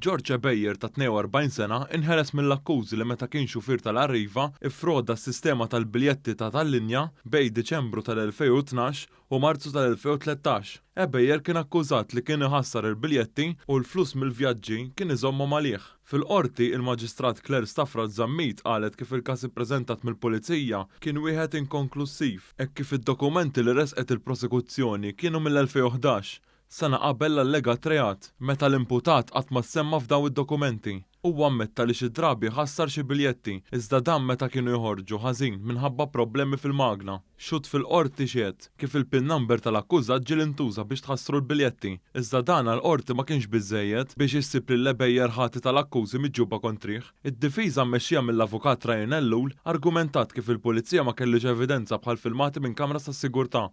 George Bejjer ta' 42 sena inħeles mill-akkużi li meta kien xufier tal-Arriva iffroda s-sistema tal-biljetti ta' tal-linja bejn Diċembru tal-2012 u Marzu tal-2013. Bejjer kien akkużat li kien iħassar il-biljetti u l-flus mill-vjaġġi kien iżommhom għalih. Fil-qorti il-Maġistrat Claire Stafford Zammit qalet kif il-każ ippreżentat mill-Pulizija kien wieħed inkonklusiv hekk kif id-dokumenti li resqet il-prosekuzzjoni kienu mill-2011. Sena qabel l-allegat reat, meta l-imputat qatt ma semma f'daw id-dokumenti. Huwa ammetta li xi drabi ħassar xi biljetti, iżda dan meta kienu joħorġu ħażin minħabba problemi fil-magna. Xut fil-qorti xied kif il-PIN number tal-akkużat ġiel intuża biex tħassru l-biljetti, iżda dan għall-qorti ma kienx biżżejjed biex issib lil Bejjer ħati tal-akkużi miġġuba kontrih. Id-difiża mmexxija mill-avukat Ryan Ellul argumentat kif il-pulizija ma kellix evidenza bħal filmati minn kamra tas-sigurtà.